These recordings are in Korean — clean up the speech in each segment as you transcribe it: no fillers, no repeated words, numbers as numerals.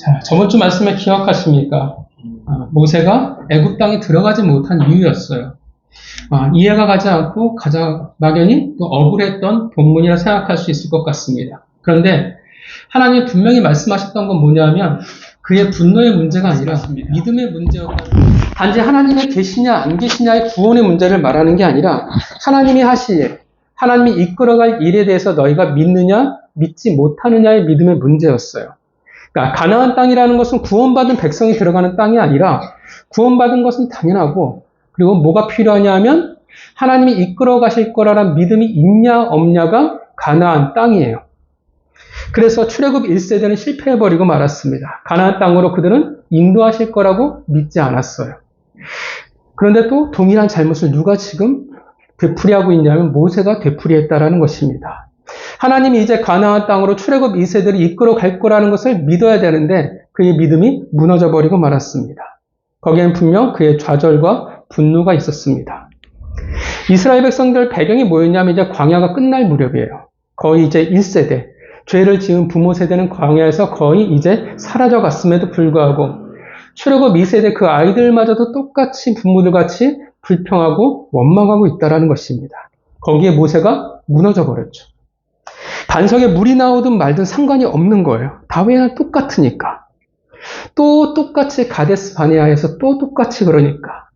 자, 저번 주 말씀에 기억하십니까? 모세가 애굽 땅에 들어가지 못한 이유였어요. 이해가 가지 않고 가장 막연히 또 억울했던 본문이라 생각할 수 있을 것 같습니다. 그런데 하나님이 분명히 말씀하셨던 건 뭐냐면 그의 분노의 문제가 아니라 믿음의 문제였다. 단지 하나님의 계시냐 안 계시냐의 구원의 문제를 말하는 게 아니라 하나님이 하실 일, 하나님이 이끌어갈 일에 대해서 너희가 믿느냐 믿지 못하느냐의 믿음의 문제였어요. 그러니까 가나안 땅이라는 것은 구원받은 백성이 들어가는 땅이 아니라 구원받은 것은 당연하고 그리고 뭐가 필요하냐 하면 하나님이 이끌어 가실 거라는 믿음이 있냐 없냐가 가나안 땅이에요. 그래서 출애굽 1세대는 실패해버리고 말았습니다. 가나안 땅으로 그들은 인도하실 거라고 믿지 않았어요. 그런데 또 동일한 잘못을 누가 지금 되풀이하고 있냐면 모세가 되풀이했다라는 것입니다. 하나님이 이제 가나안 땅으로 출애굽 2세대를 이끌어 갈 거라는 것을 믿어야 되는데 그의 믿음이 무너져버리고 말았습니다. 거기에는 분명 그의 좌절과 분노가 있었습니다. 이스라엘 백성들 배경이 뭐였냐면 이제 광야가 끝날 무렵이에요. 거의 이제 1세대, 죄를 지은 부모 세대는 광야에서 거의 이제 사라져갔음에도 불구하고 출애굽 2세대 그 아이들마저도 똑같이 부모들같이 불평하고 원망하고 있다는 것입니다. 거기에 모세가 무너져버렸죠. 반석에 물이 나오든 말든 상관이 없는 거예요. 다윗은 똑같으니까. 또 똑같이 가데스 바네아에서 또 똑같이 그러니까.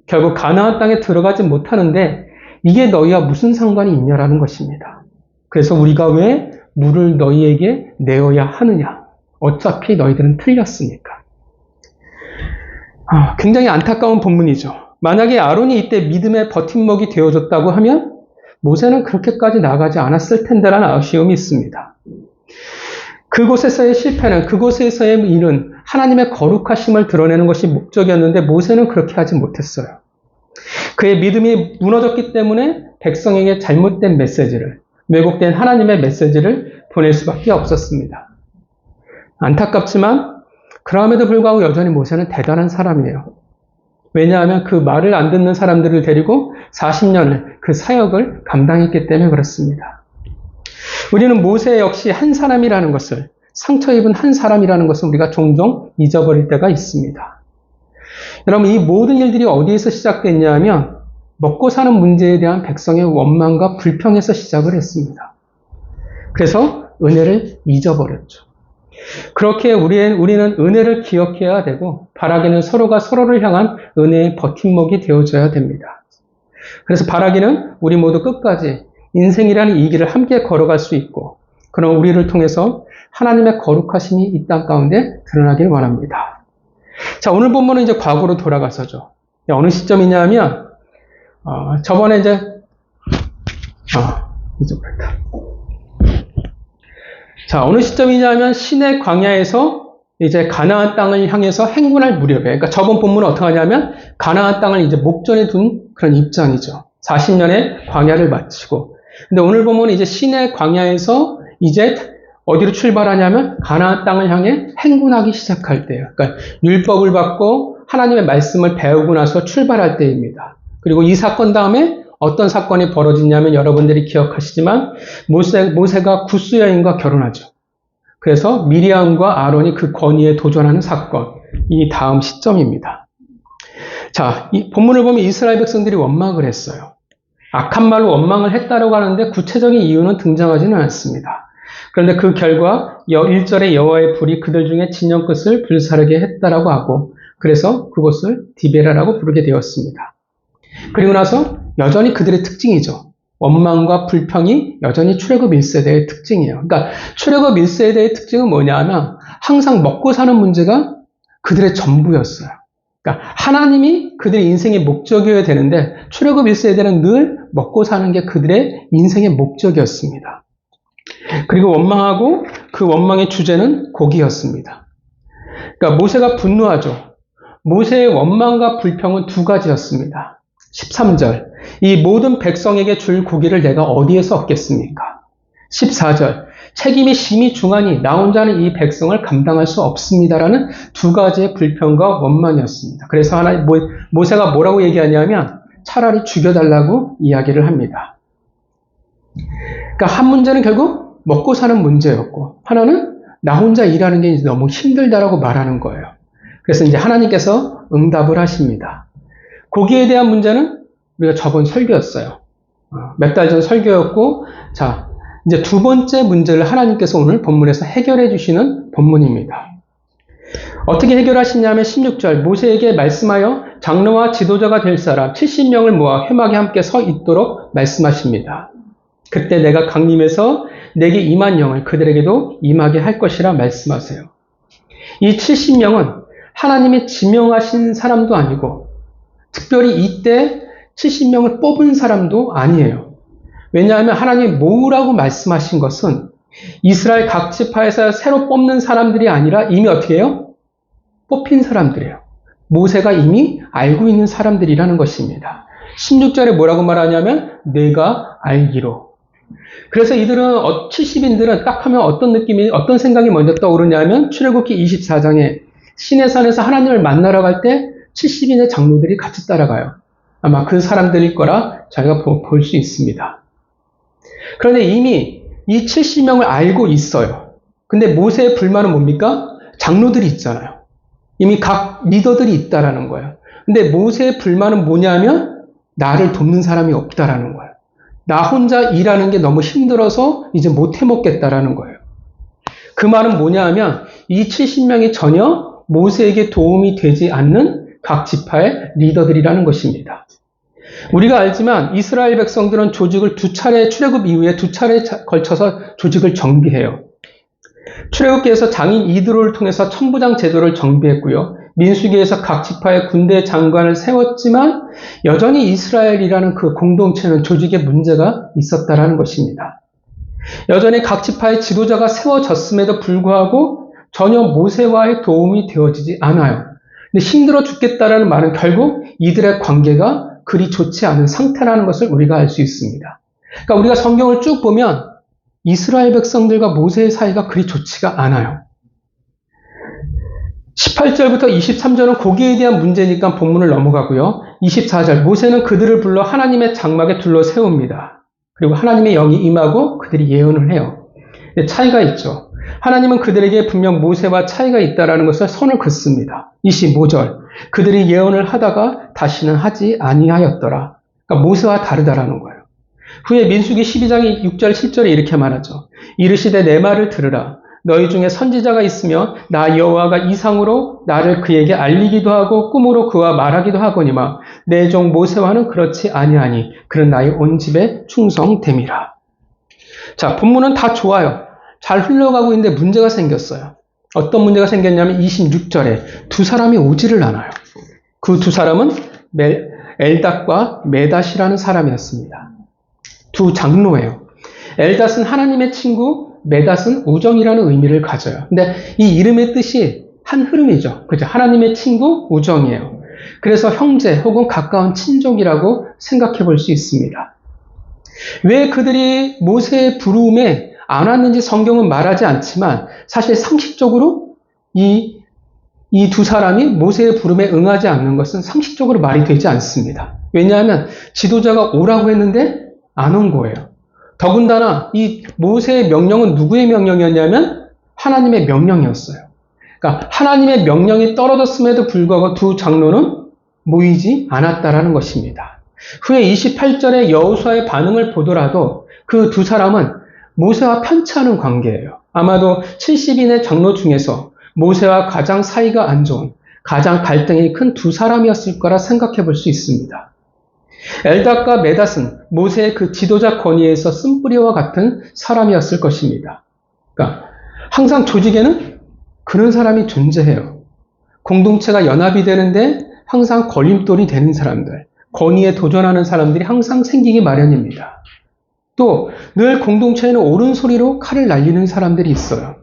결국 가나안 땅에 들어가지 못하는데 이게 너희와 무슨 상관이 있냐라는 것입니다. 그래서 우리가 왜 물을 너희에게 내어야 하느냐. 어차피 너희들은 틀렸으니까. 굉장히 안타까운 본문이죠. 만약에 아론이 이때 믿음의 버팀목이 되어줬다고 하면 모세는 그렇게까지 나가지 않았을 텐데라는 아쉬움이 있습니다. 그곳에서의 실패는, 그곳에서의 일은 하나님의 거룩하심을 드러내는 것이 목적이었는데 모세는 그렇게 하지 못했어요. 그의 믿음이 무너졌기 때문에 백성에게 잘못된 메시지를, 왜곡된 하나님의 메시지를 보낼 수밖에 없었습니다. 안타깝지만 그럼에도 불구하고 여전히 모세는 대단한 사람이에요. 왜냐하면 그 말을 안 듣는 사람들을 데리고 40년을 그 사역을 감당했기 때문에 그렇습니다. 우리는 모세 역시 한 사람이라는 것을, 상처 입은 한 사람이라는 것을 우리가 종종 잊어버릴 때가 있습니다. 여러분, 이 모든 일들이 어디에서 시작됐냐 하면 먹고 사는 문제에 대한 백성의 원망과 불평에서 시작을 했습니다. 그래서 은혜를 잊어버렸죠. 그렇게 우리는 은혜를 기억해야 되고 바라기는 서로가 서로를 향한 은혜의 버팀목이 되어줘야 됩니다. 그래서 바라기는 우리 모두 끝까지 인생이라는 이 길을 함께 걸어갈 수 있고 그런 우리를 통해서 하나님의 거룩하심이 이 땅 가운데 드러나길 원합니다. 자, 오늘 본문은 이제 과거로 돌아가서죠. 어느 시점이냐 하면 저번에 이제 잊어버렸다. 자, 어느 시점이냐 하면 시내 광야에서 이제 가나안 땅을 향해서 행군할 무렵에, 그러니까 저번 본문은 어떻게 하냐면 가나안 땅을 이제 목전에 둔 그런 입장이죠. 40년의 광야를 마치고. 근데 오늘 본문은 이제 시내 광야에서 이제 어디로 출발하냐면 가나안 땅을 향해 행군하기 시작할 때예요. 그러니까 율법을 받고 하나님의 말씀을 배우고 나서 출발할 때입니다. 그리고 이 사건 다음에 어떤 사건이 벌어지냐면 여러분들이 기억하시지만 모세가 구스 여인과 결혼하죠. 그래서 미리암과 아론이 그 권위에 도전하는 사건, 이 다음 시점입니다. 자, 이 본문을 보면 이스라엘 백성들이 원망을 했어요. 악한 말로 원망을 했다고 하는데 구체적인 이유는 등장하지는 않습니다. 그런데 그 결과 1절에 여호와의 불이 그들 중에 진영 끝을 불사르게 했다라고 하고 그래서 그곳을 디베라라고 부르게 되었습니다. 그리고 나서 여전히 그들의 특징이죠. 원망과 불평이 여전히 출애굽 1세대의 특징이에요. 그러니까 출애굽 1세대의 특징은 뭐냐면 항상 먹고 사는 문제가 그들의 전부였어요. 그러니까 하나님이 그들의 인생의 목적이어야 되는데 출애굽 1세대는 늘 먹고 사는 게 그들의 인생의 목적이었습니다. 그리고 원망하고 그 원망의 주제는 고기였습니다. 그러니까 모세가 분노하죠. 모세의 원망과 불평은 두 가지였습니다. 13절, 이 모든 백성에게 줄 고기를 내가 어디에서 얻겠습니까? 14절, 책임이 심히 중하니 나 혼자는 이 백성을 감당할 수 없습니다라는 두 가지의 불평과 원망이었습니다. 그래서 모세가 뭐라고 얘기하냐면 차라리 죽여달라고 이야기를 합니다. 그러니까 한 문제는 결국 먹고 사는 문제였고 하나는 나 혼자 일하는 게 너무 힘들다라고 말하는 거예요. 그래서 이제 하나님께서 응답을 하십니다. 거기에 대한 문제는 우리가 저번 설교였어요. 몇 달 전 설교였고, 자, 이제 두 번째 문제를 하나님께서 오늘 본문에서 해결해 주시는 본문입니다. 어떻게 해결하시냐면 16절 모세에게 말씀하여 장로와 지도자가 될 사람 70명을 모아 회막에 함께 서 있도록 말씀하십니다. 그때 내가 강림해서 내게 임한 영을 그들에게도 임하게 할 것이라 말씀하세요. 이 70명은 하나님이 지명하신 사람도 아니고 특별히 이때 70명을 뽑은 사람도 아니에요. 왜냐하면 하나님이 모으라고 말씀하신 것은 이스라엘 각 지파에서 새로 뽑는 사람들이 아니라 이미 어떻게 해요? 뽑힌 사람들이에요. 모세가 이미 알고 있는 사람들이라는 것입니다. 16절에 뭐라고 말하냐면 내가 알기로. 그래서 이들은 70인들은 딱 하면 어떤 생각이 먼저 떠오르냐면 출애굽기 24장에 시내산에서 하나님을 만나러 갈 때 70인의 장로들이 같이 따라가요. 아마 그 사람들일 거라 저희가 볼 수 있습니다. 그런데 이미 이 70명을 알고 있어요. 근데 모세의 불만은 뭡니까? 장로들이 있잖아요. 이미 각 리더들이 있다라는 거예요. 근데 모세의 불만은 뭐냐면 나를 돕는 사람이 없다라는 거예요. 나 혼자 일하는 게 너무 힘들어서 이제 못 해먹겠다라는 거예요. 그 말은 뭐냐 하면 이 70명이 전혀 모세에게 도움이 되지 않는 각 지파의 리더들이라는 것입니다. 우리가 알지만 이스라엘 백성들은 조직을 출애굽 이후에 두 차례에 걸쳐서 조직을 정비해요. 출애굽기에서 장인 이드로를 통해서 천부장 제도를 정비했고요. 민수기에서 각 지파의 군대 장관을 세웠지만 여전히 이스라엘이라는 그 공동체는 조직에 문제가 있었다라는 것입니다. 여전히 각 지파의 지도자가 세워졌음에도 불구하고 전혀 모세와의 도움이 되어지지 않아요. 근데 힘들어 죽겠다라는 말은 결국 이들의 관계가 그리 좋지 않은 상태라는 것을 우리가 알 수 있습니다. 그러니까 우리가 성경을 쭉 보면 이스라엘 백성들과 모세의 사이가 그리 좋지가 않아요. 18절부터 23절은 거기에 대한 문제니까 본문을 넘어가고요. 24절 모세는 그들을 불러 하나님의 장막에 둘러 세웁니다. 그리고 하나님의 영이 임하고 그들이 예언을 해요. 차이가 있죠. 하나님은 그들에게 분명 모세와 차이가 있다는 것을 선을 긋습니다. 25절 그들이 예언을 하다가 다시는 하지 아니하였더라. 그러니까 모세와 다르다라는 거예요. 후에 민수기 12장 6절 7절에 이렇게 말하죠. 이르시되 내 말을 들으라. 너희 중에 선지자가 있으며 나 여호와가 이상으로 나를 그에게 알리기도 하고 꿈으로 그와 말하기도 하거니와 내 종 모세와는 그렇지 아니하니 그는 나의 온 집에 충성됨이라. 자, 본문은 다 좋아요. 잘 흘러가고 있는데 문제가 생겼어요. 어떤 문제가 생겼냐면 26절에 두 사람이 오지를 않아요. 그 두 사람은 엘닷과 메닷이라는 사람이었습니다. 두 장로예요. 엘닷은 하나님의 친구, 메닷은 우정이라는 의미를 가져요. 근데 이 이름의 뜻이 한 흐름이죠. 그죠? 하나님의 친구, 우정이에요. 그래서 형제 혹은 가까운 친족이라고 생각해 볼 수 있습니다. 왜 그들이 모세의 부름에 안 왔는지 성경은 말하지 않지만 사실 상식적으로 이 두 사람이 모세의 부름에 응하지 않는 것은 상식적으로 말이 되지 않습니다. 왜냐하면 지도자가 오라고 했는데 안 온 거예요. 더군다나 이 모세의 명령은 누구의 명령이었냐면 하나님의 명령이었어요. 그러니까 하나님의 명령이 떨어졌음에도 불구하고 두 장로는 모이지 않았다라는 것입니다. 후에 28절의 여호수아의 반응을 보더라도 그 두 사람은 모세와 편치 않은 관계예요. 아마도 70인의 장로 중에서 모세와 가장 사이가 안 좋은, 가장 갈등이 큰 두 사람이었을 거라 생각해 볼 수 있습니다. 엘닷과 메닷은 모세의 그 지도자 권위에서 쓴뿌리와 같은 사람이었을 것입니다. 그러니까 항상 조직에는 그런 사람이 존재해요. 공동체가 연합이 되는데 항상 걸림돌이 되는 사람들, 권위에 도전하는 사람들이 항상 생기기 마련입니다. 또 늘 공동체에는 옳은 소리로 칼을 날리는 사람들이 있어요.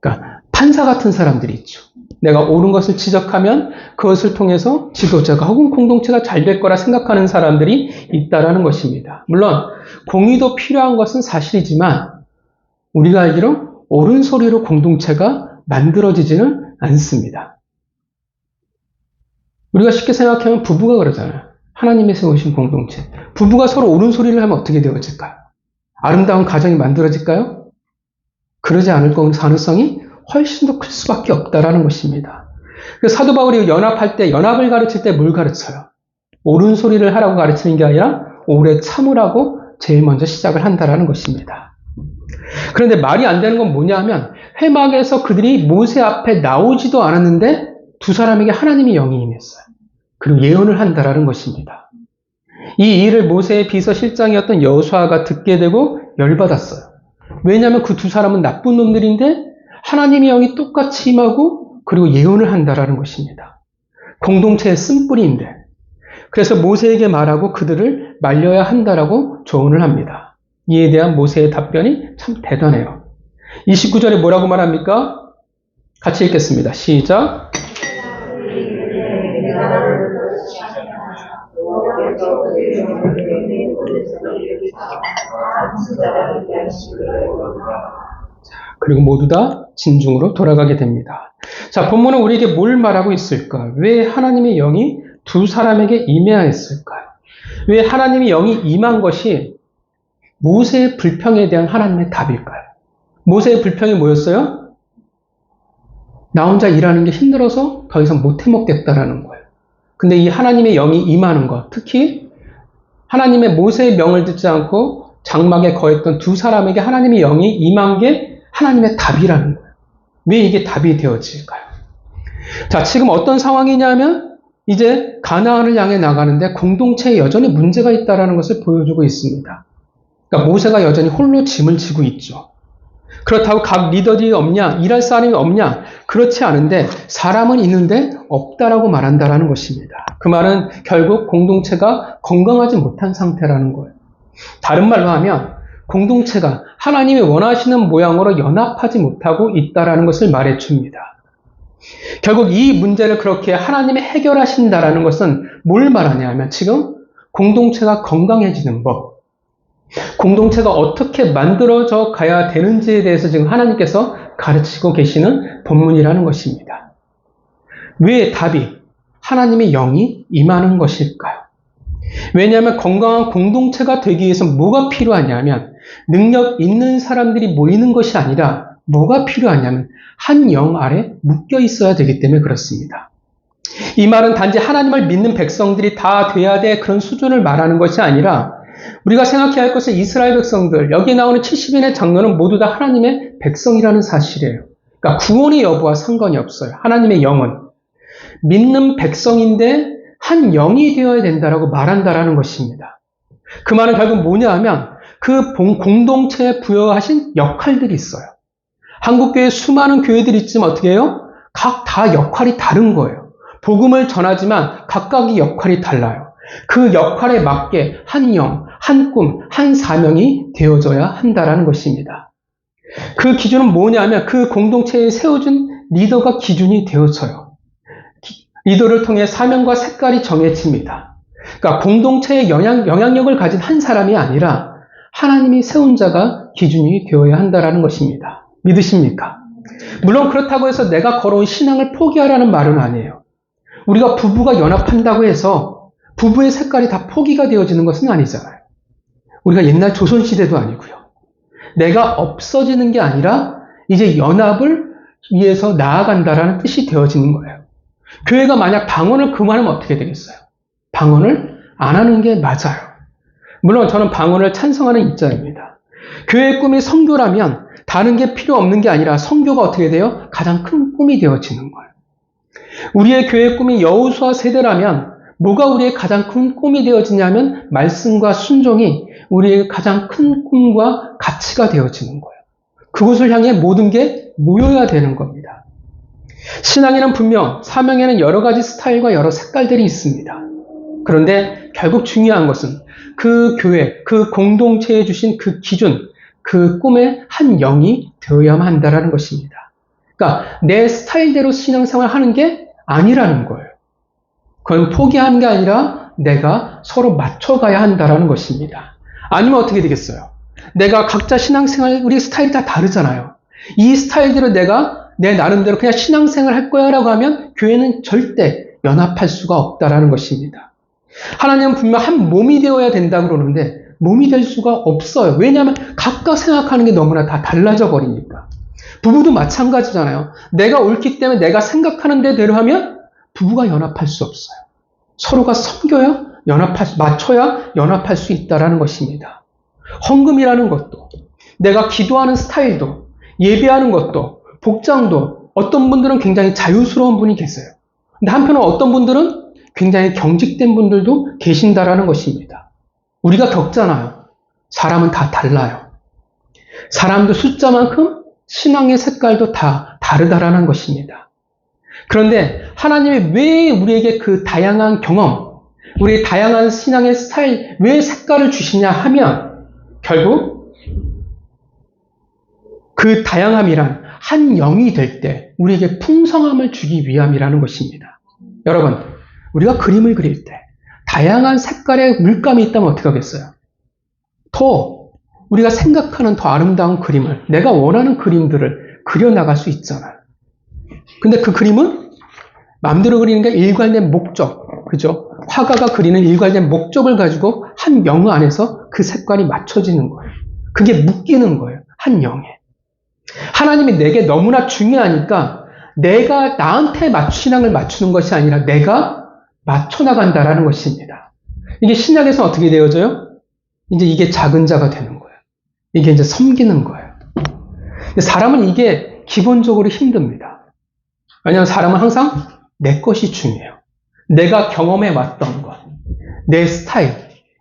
그러니까 판사 같은 사람들이 있죠. 내가 옳은 것을 지적하면 그것을 통해서 지도자가 혹은 공동체가 잘 될 거라 생각하는 사람들이 있다라는 것입니다. 물론 공의도 필요한 것은 사실이지만 우리가 알기로 옳은 소리로 공동체가 만들어지지는 않습니다. 우리가 쉽게 생각하면 부부가 그러잖아요. 하나님이 세우신 공동체. 부부가 서로 옳은 소리를 하면 어떻게 되어질까요? 아름다운 가정이 만들어질까요? 그러지 않을 가능성이 훨씬 더 클 수밖에 없다라는 것입니다. 그래서 사도 바울이 연합할 때, 연합을 가르칠 때 뭘 가르쳐요? 옳은 소리를 하라고 가르치는 게 아니라 오래 참으라고 제일 먼저 시작을 한다라는 것입니다. 그런데 말이 안 되는 건 뭐냐 하면 회막에서 그들이 모세 앞에 나오지도 않았는데 두 사람에게 하나님의 영이 임했어요. 그리고 예언을 한다라는 것입니다. 이 일을 모세의 비서실장이었던 여호수아가 듣게 되고 열받았어요. 왜냐하면 그 두 사람은 나쁜 놈들인데 하나님의 영이 똑같이 임하고 그리고 예언을 한다라는 것입니다. 공동체의 쓴뿌리인데 그래서 모세에게 말하고 그들을 말려야 한다라고 조언을 합니다. 이에 대한 모세의 답변이 참 대단해요. 29절에 뭐라고 말합니까? 같이 읽겠습니다. 시작. 그리고 모두 다 진중으로 돌아가게 됩니다. 자, 본문은 우리에게 뭘 말하고 있을까? 왜 하나님의 영이 두 사람에게 임해하였을까요? 왜 하나님의 영이 임한 것이 모세의 불평에 대한 하나님의 답일까요? 모세의 불평이 뭐였어요? 나 혼자 일하는 게 힘들어서 더 이상 못 해먹겠다라는 거예요. 근데 이 하나님의 영이 임하는 것, 특히 하나님의 모세의 명을 듣지 않고 장막에 거했던 두 사람에게 하나님의 영이 임한 게 하나님의 답이라는 거예요. 왜 이게 답이 되어질까요? 자, 지금 어떤 상황이냐면 이제 가나안을 향해 나가는데 공동체에 여전히 문제가 있다는 것을 보여주고 있습니다. 그러니까 모세가 여전히 홀로 짐을 지고 있죠. 그렇다고 각 리더들이 없냐, 일할 사람이 없냐, 그렇지 않은데 사람은 있는데 없다라고 말한다라는 것입니다. 그 말은 결국 공동체가 건강하지 못한 상태라는 거예요. 다른 말로 하면 공동체가 하나님이 원하시는 모양으로 연합하지 못하고 있다라는 것을 말해줍니다. 결국 이 문제를 그렇게 하나님이 해결하신다라는 것은 뭘 말하냐 하면 지금 공동체가 건강해지는 법, 공동체가 어떻게 만들어져 가야 되는지에 대해서 지금 하나님께서 가르치고 계시는 본문이라는 것입니다. 왜 답이 하나님의 영이 임하는 것일까요? 왜냐하면 건강한 공동체가 되기 위해서 뭐가 필요하냐면 능력 있는 사람들이 모이는 것이 아니라 뭐가 필요하냐면 한 영 아래 묶여 있어야 되기 때문에 그렇습니다. 이 말은 단지 하나님을 믿는 백성들이 다 돼야 돼 그런 수준을 말하는 것이 아니라 우리가 생각해야 할 것은 이스라엘 백성들, 여기에 나오는 70인의 장로는 모두 다 하나님의 백성이라는 사실이에요. 그러니까 구원의 여부와 상관이 없어요. 하나님의 영은 믿는 백성인데 한 영이 되어야 된다라고 말한다라는 것입니다. 그 말은 결국 뭐냐 하면 그 공동체에 부여하신 역할들이 있어요. 한국교회 수많은 교회들이 있지만 어떻게 해요? 각 다 역할이 다른 거예요. 복음을 전하지만 각각의 역할이 달라요. 그 역할에 맞게 한 영, 한 꿈, 한 사명이 되어져야 한다라는 것입니다. 그 기준은 뭐냐면 그 공동체에 세워준 리더가 기준이 되어져요. 리더를 통해 사명과 색깔이 정해집니다. 그러니까 공동체의 영향력을 가진 한 사람이 아니라 하나님이 세운 자가 기준이 되어야 한다라는 것입니다. 믿으십니까? 물론 그렇다고 해서 내가 걸어온 신앙을 포기하라는 말은 아니에요. 우리가 부부가 연합한다고 해서 부부의 색깔이 다 포기가 되어지는 것은 아니잖아요. 우리가 옛날 조선시대도 아니고요. 내가 없어지는 게 아니라 이제 연합을 위해서 나아간다라는 뜻이 되어지는 거예요. 교회가 만약 방언을 그만하면 어떻게 되겠어요? 방언을 안 하는 게 맞아요. 물론 저는 방언을 찬성하는 입장입니다. 교회의 꿈이 선교라면 다른 게 필요 없는 게 아니라 선교가 어떻게 돼요? 가장 큰 꿈이 되어지는 거예요. 우리의 교회의 꿈이 여호수아 세대라면 뭐가 우리의 가장 큰 꿈이 되어지냐면 말씀과 순종이 우리의 가장 큰 꿈과 가치가 되어지는 거예요. 그곳을 향해 모든 게 모여야 되는 겁니다. 신앙에는 분명 사명에는 여러 가지 스타일과 여러 색깔들이 있습니다. 그런데 결국 중요한 것은 그 교회, 그 공동체에 주신 그 기준, 그 꿈의 한 영이 되어야만 한다는 것입니다. 그러니까 내 스타일대로 신앙생활 하는 게 아니라는 거예요. 그건 포기하는 게 아니라 내가 서로 맞춰가야 한다는 것입니다. 아니면 어떻게 되겠어요? 내가 각자 신앙생활, 우리 스타일이 다 다르잖아요. 이 스타일대로 내가 내 나름대로 그냥 신앙생활 할 거야 라고 하면 교회는 절대 연합할 수가 없다라는 것입니다. 하나님은 분명 한 몸이 되어야 된다고 그러는데 몸이 될 수가 없어요. 왜냐하면 각각 생각하는 게 너무나 다 달라져 버리니까. 부부도 마찬가지잖아요. 내가 옳기 때문에 내가 생각하는 대로 하면 부부가 연합할 수 없어요. 서로가 섬겨야 맞춰야 연합할 수 있다는 것입니다. 헌금이라는 것도, 내가 기도하는 스타일도, 예배하는 것도, 복장도 어떤 분들은 굉장히 자유스러운 분이 계세요. 근데 한편으로 어떤 분들은 굉장히 경직된 분들도 계신다라는 것입니다. 우리가 겪잖아요. 사람은 다 달라요. 사람도 숫자만큼 신앙의 색깔도 다 다르다라는 것입니다. 그런데 하나님이 왜 우리에게 그 다양한 경험, 우리의 다양한 신앙의 스타일, 왜 색깔을 주시냐 하면 결국 그 다양함이란 한 영이 될 때 우리에게 풍성함을 주기 위함이라는 것입니다. 여러분, 우리가 그림을 그릴 때 다양한 색깔의 물감이 있다면 어떻게 하겠어요? 더 우리가 생각하는 더 아름다운 그림을, 내가 원하는 그림들을 그려나갈 수 있잖아요. 근데 그 그림은 마음대로 그리는 게 일관된 목적, 그죠? 화가가 그리는 일관된 목적을 가지고 한 영 안에서 그 색깔이 맞춰지는 거예요. 그게 묶이는 거예요. 한 영에. 하나님이 내게 너무나 중요하니까 내가 나한테 신앙을 맞추는 것이 아니라 내가 맞춰나간다라는 것입니다. 이게 신약에서 어떻게 되어져요? 이제 이게 작은 자가 되는 거예요. 이게 이제 섬기는 거예요. 근데 사람은 이게 기본적으로 힘듭니다. 왜냐하면 사람은 항상 내 것이 중요해요. 내가 경험해 왔던 것, 내 스타일,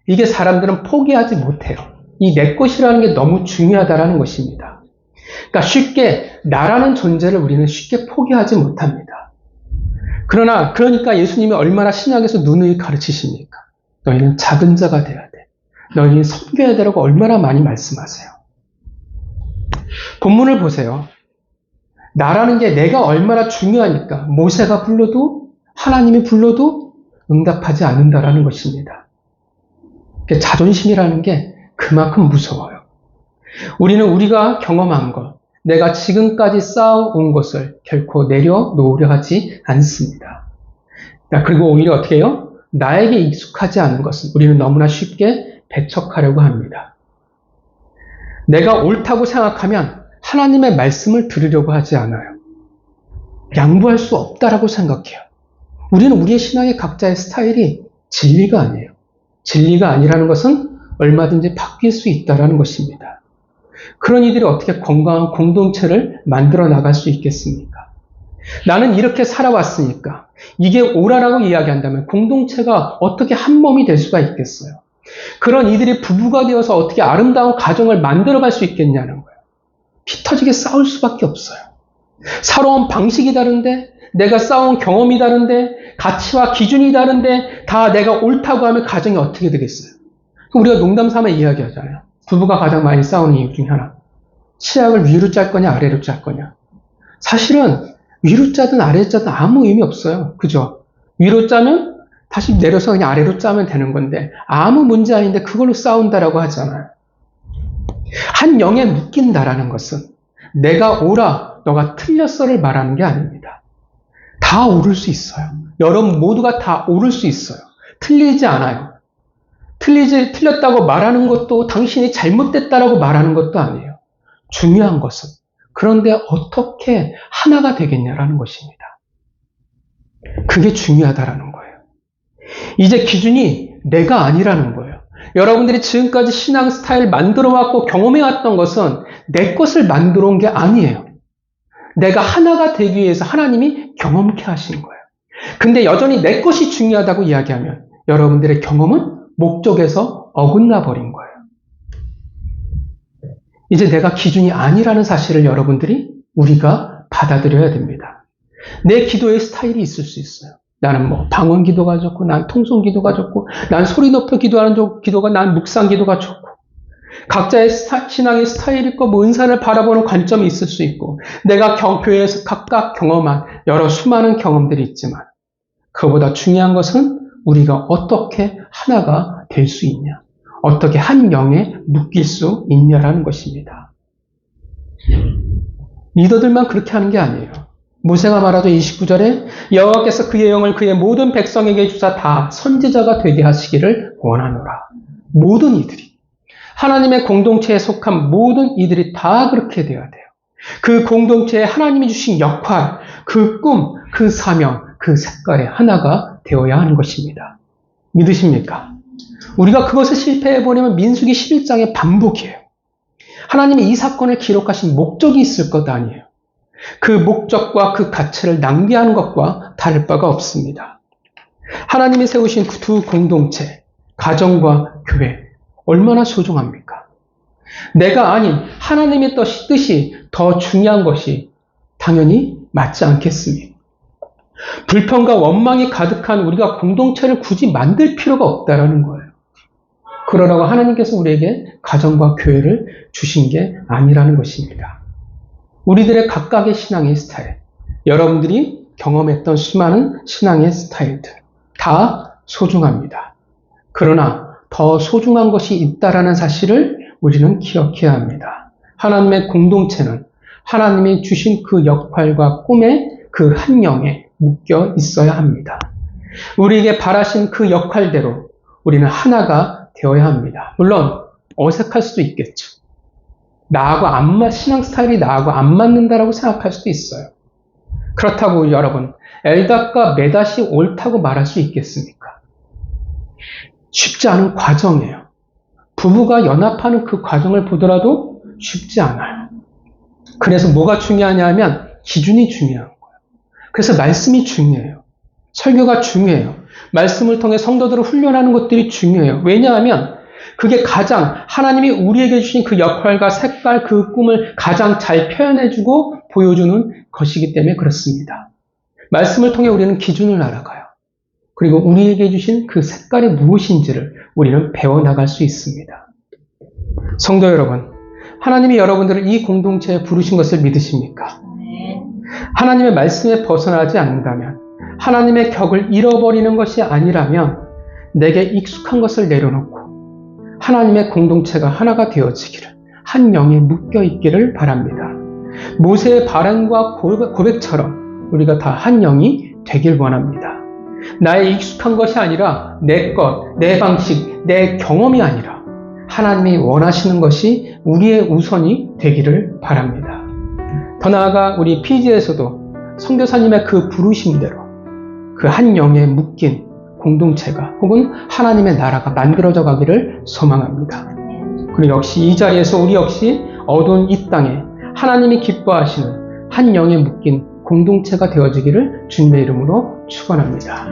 이게 사람들은 포기하지 못해요. 이 내 것이라는 게 너무 중요하다라는 것입니다. 그러니까 쉽게 나라는 존재를 우리는 쉽게 포기하지 못합니다. 그러니까 예수님이 얼마나 신약에서 누누이 가르치십니까? 너희는 작은 자가 돼야 돼. 너희는 섬겨야 되라고 얼마나 많이 말씀하세요. 본문을 보세요. 나라는 게 내가 얼마나 중요하니까 모세가 불러도 하나님이 불러도 응답하지 않는다라는 것입니다. 자존심이라는 게 그만큼 무서워요. 우리는 우리가 경험한 것, 내가 지금까지 쌓아온 것을 결코 내려놓으려 하지 않습니다. 그리고 오히려 어떻게 해요? 나에게 익숙하지 않은 것은 우리는 너무나 쉽게 배척하려고 합니다. 내가 옳다고 생각하면 하나님의 말씀을 들으려고 하지 않아요. 양보할 수 없다라고 생각해요. 우리는 우리의 신앙의 각자의 스타일이 진리가 아니에요. 진리가 아니라는 것은 얼마든지 바뀔 수 있다는 것입니다. 그런 이들이 어떻게 건강한 공동체를 만들어 나갈 수 있겠습니까? 나는 이렇게 살아왔으니까 이게 옳아라고 이야기한다면 공동체가 어떻게 한 몸이 될 수가 있겠어요? 그런 이들이 부부가 되어서 어떻게 아름다운 가정을 만들어갈 수 있겠냐는 거예요. 피 터지게 싸울 수밖에 없어요. 살아온 방식이 다른데, 내가 쌓아온 경험이 다른데, 가치와 기준이 다른데 다 내가 옳다고 하면 가정이 어떻게 되겠어요? 우리가 농담 삼아 이야기하잖아요. 부부가 가장 많이 싸우는 이유 중에 하나. 치약을 위로 짤 거냐 아래로 짤 거냐. 사실은 위로 짜든 아래로 짜든 아무 의미 없어요. 그죠? 위로 짜면 다시 내려서 그냥 아래로 짜면 되는 건데 아무 문제 아닌데 그걸로 싸운다라고 하잖아요. 한 영에 묶인다라는 것은 내가 옳아, 너가 틀렸어를 말하는 게 아닙니다. 다 옳을 수 있어요. 여러분 모두가 다 옳을 수 있어요. 틀리지 않아요. 틀렸다고 말하는 것도 당신이 잘못됐다라고 말하는 것도 아니에요. 중요한 것은 그런데 어떻게 하나가 되겠냐라는 것입니다. 그게 중요하다라는 거예요. 이제 기준이 내가 아니라는 거예요. 여러분들이 지금까지 신앙 스타일 만들어왔고 경험해왔던 것은 내 것을 만들어 온 게 아니에요. 내가 하나가 되기 위해서 하나님이 경험케 하신 거예요. 근데 여전히 내 것이 중요하다고 이야기하면 여러분들의 경험은 목적에서 어긋나 버린 거예요. 이제 내가 기준이 아니라는 사실을 우리가 받아들여야 됩니다. 내 기도의 스타일이 있을 수 있어요. 나는 방언 기도가 좋고, 난 통성 기도가 좋고, 난 소리 높여 기도하는 기도가, 난 묵상 기도가 좋고, 각자의 신앙의 스타일이 있고, 은사를 바라보는 관점이 있을 수 있고, 내가 교회에서 각각 경험한 여러 수많은 경험들이 있지만, 그보다 중요한 것은 우리가 어떻게 하나가 될 수 있냐, 어떻게 한 영에 묶일 수 있냐라는 것입니다. 리더들만 그렇게 하는 게 아니에요. 모세가 말하죠. 29절에 여호와께서 그의 영을 그의 모든 백성에게 주사 다 선지자가 되게 하시기를 원하노라. 모든 이들이. 하나님의 공동체에 속한 모든 이들이 다 그렇게 되어야 돼요. 그 공동체에 하나님이 주신 역할, 그 꿈, 그 사명, 그 색깔의 하나가 되어야 하는 것입니다. 믿으십니까? 우리가 그것을 실패해버리면 민수기 11장의 반복이에요. 하나님이 이 사건을 기록하신 목적이 있을 것 아니에요. 그 목적과 그 가치를 낭비하는 것과 다를 바가 없습니다. 하나님이 세우신 그 두 공동체, 가정과 교회, 얼마나 소중합니까? 내가 아닌 하나님의 뜻이 더 중요한 것이 당연히 맞지 않겠습니까? 불평과 원망이 가득한 우리가 공동체를 굳이 만들 필요가 없다라는 거예요. 그러라고 하나님께서 우리에게 가정과 교회를 주신 게 아니라는 것입니다. 우리들의 각각의 신앙의 스타일, 여러분들이 경험했던 수많은 신앙의 스타일들, 다 소중합니다. 그러나 더 소중한 것이 있다라는 사실을 우리는 기억해야 합니다. 하나님의 공동체는 하나님이 주신 그 역할과 꿈에 그 한 영에 묶여 있어야 합니다. 우리에게 바라신 그 역할대로 우리는 하나가 되어야 합니다. 물론 어색할 수도 있겠죠. 신앙 스타일이 나하고 안 맞는다라고 생각할 수도 있어요. 그렇다고 여러분, 엘닷과 메닷이 옳다고 말할 수 있겠습니까? 쉽지 않은 과정이에요. 부부가 연합하는 그 과정을 보더라도 쉽지 않아요. 그래서 뭐가 중요하냐면 기준이 중요한 거예요. 그래서 말씀이 중요해요. 설교가 중요해요. 말씀을 통해 성도들을 훈련하는 것들이 중요해요. 왜냐하면 그게 가장 하나님이 우리에게 주신 그 역할과 색깔, 그 꿈을 가장 잘 표현해주고 보여주는 것이기 때문에 그렇습니다. 말씀을 통해 우리는 기준을 알아가요. 그리고 우리에게 주신 그 색깔이 무엇인지를 우리는 배워나갈 수 있습니다. 성도 여러분, 하나님이 여러분들을 이 공동체에 부르신 것을 믿으십니까? 하나님의 말씀에 벗어나지 않는다면, 하나님의 격을 잃어버리는 것이 아니라면 내게 익숙한 것을 내려놓고 하나님의 공동체가 하나가 되어지기를, 한 영에 묶여 있기를 바랍니다. 모세의 발언과 고백처럼 우리가 다 한 영이 되길 원합니다. 나의 익숙한 것이 아니라 내 것, 내 방식, 내 경험이 아니라 하나님이 원하시는 것이 우리의 우선이 되기를 바랍니다. 더 나아가 우리 PG에서도 선교사님의 그 부르심대로 그 한 영에 묶인 공동체가 혹은 하나님의 나라가 만들어져 가기를 소망합니다. 그리고 역시 이 자리에서 우리 역시 어두운 이 땅에 하나님이 기뻐하시는 한 영에 묶인 공동체가 되어지기를 주님의 이름으로 축원합니다.